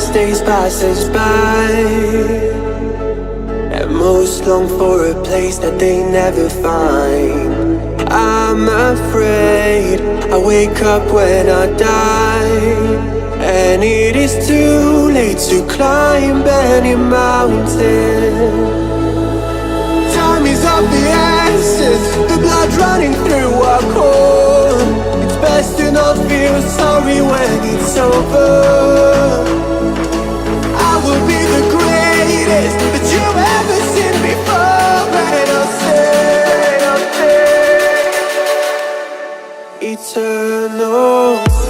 as days pass us by, and most long for a place that they never find. I'm afraid I wake up when I die, and it is too late to climb any mountain. Time is of the essence, the blood running through our core. It's best to not feel sorry when it's over. I will be the greatest that you've ever seen before, and I'll say eternal.